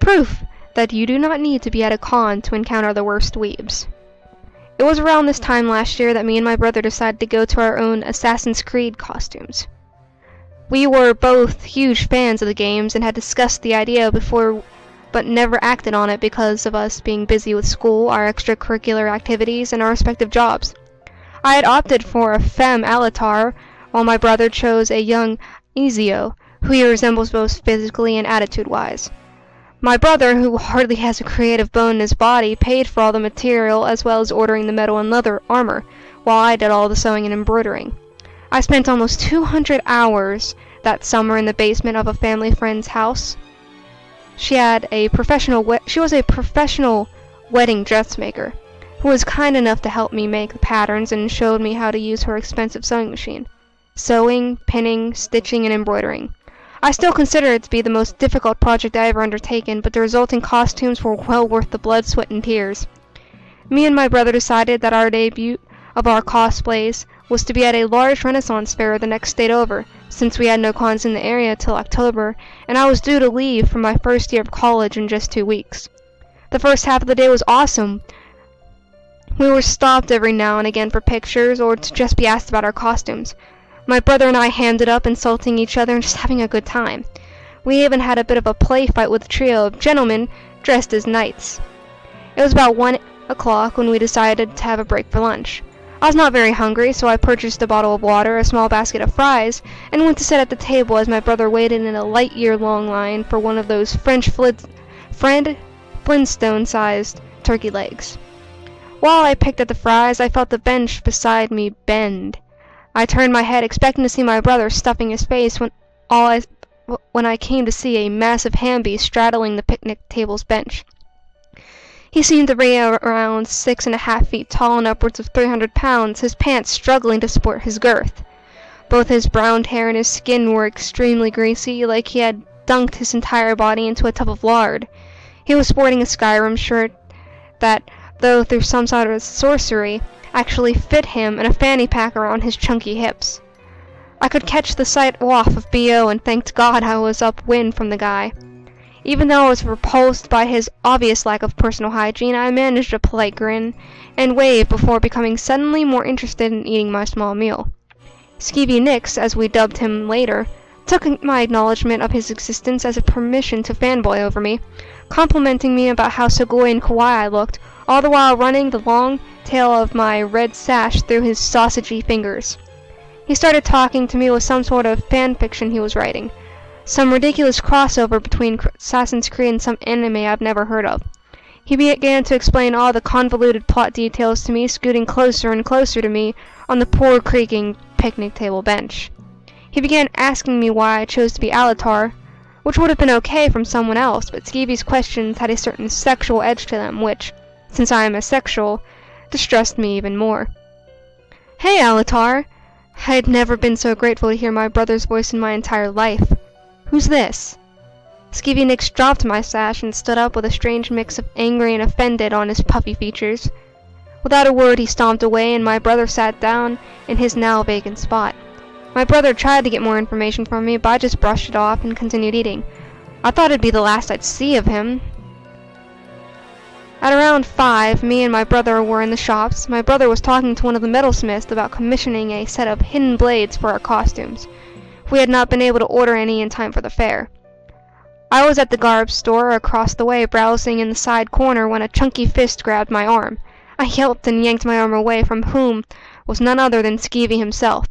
Proof that you do not need to be at a con to encounter the worst weebs. It was around this time last year that me and my brother decided to go to our own Assassin's Creed costumes. We were both huge fans of the games and had discussed the idea before, but never acted on it because of us being busy with school, our extracurricular activities, and our respective jobs. I had opted for a femme Altair, while my brother chose a young Ezio, who he resembles both physically and attitude-wise. My brother, who hardly has a creative bone in his body, paid for all the material as well as ordering the metal and leather armor, while I did all the sewing and embroidering. I spent almost 200 hours that summer in the basement of a family friend's house. She was a professional wedding dressmaker, who was kind enough to help me make the patterns and showed me how to use her expensive sewing machine. Sewing, pinning, stitching, and embroidering. I still consider it to be the most difficult project I ever undertaken, but the resulting costumes were well worth the blood, sweat, and tears. Me and my brother decided that our debut of our cosplays was to be at a large Renaissance fair the next state over, since we had no cons in the area till October, and I was due to leave for my first year of college in just 2 weeks. The first half of the day was awesome. We were stopped every now and again for pictures or to just be asked about our costumes. My brother and I hammed it up, insulting each other and just having a good time. We even had a bit of a play fight with a trio of gentlemen dressed as knights. It was about 1 o'clock when we decided to have a break for lunch. I was not very hungry, so I purchased a bottle of water, a small basket of fries, and went to sit at the table as my brother waited in a light-year-long line for one of those Flintstone-sized turkey legs. While I picked at the fries, I felt the bench beside me bend. I turned my head, expecting to see my brother stuffing his face when I came to see a massive ham-beast straddling the picnic table's bench. He seemed to be around 6.5 feet tall and upwards of 300 pounds, his pants struggling to support his girth. Both his brown hair and his skin were extremely greasy, like he had dunked his entire body into a tub of lard. He was sporting a Skyrim shirt that, though through some sort of sorcery, actually fit him and a fanny pack around his chunky hips. I could catch the slight waft of BO and thanked God I was upwind from the guy. Even though I was repulsed by his obvious lack of personal hygiene, I managed a polite grin and wave before becoming suddenly more interested in eating my small meal. Skeevy Nix, as we dubbed him later, took my acknowledgement of his existence as a permission to fanboy over me, complimenting me about how sugoi and kawaii I looked, all the while running the long tail of my red sash through his sausagey fingers. He started talking to me with some sort of fan fiction he was writing, some ridiculous crossover between Assassin's Creed and some anime I've never heard of. He began to explain all the convoluted plot details to me, scooting closer and closer to me on the poor creaking picnic table bench. He began asking me why I chose to be Altair, which would have been okay from someone else, but Skeevy's questions had a certain sexual edge to them, which, since I am asexual, distressed me even more. "Hey, Altair!" I had never been so grateful to hear my brother's voice in my entire life. "Who's this?" Skeevy Nix dropped my sash and stood up with a strange mix of angry and offended on his puffy features. Without a word he stomped away, and my brother sat down in his now vacant spot. My brother tried to get more information from me, but I just brushed it off and continued eating. I thought it'd be the last I'd see of him. At around 5, me and my brother were in the shops. My brother was talking to one of the metalsmiths about commissioning a set of hidden blades for our costumes. We had not been able to order any in time for the fair. I was at the garb store across the way, browsing in the side corner, when a chunky fist grabbed my arm. I yelped and yanked my arm away, from whom was none other than Skeevy himself.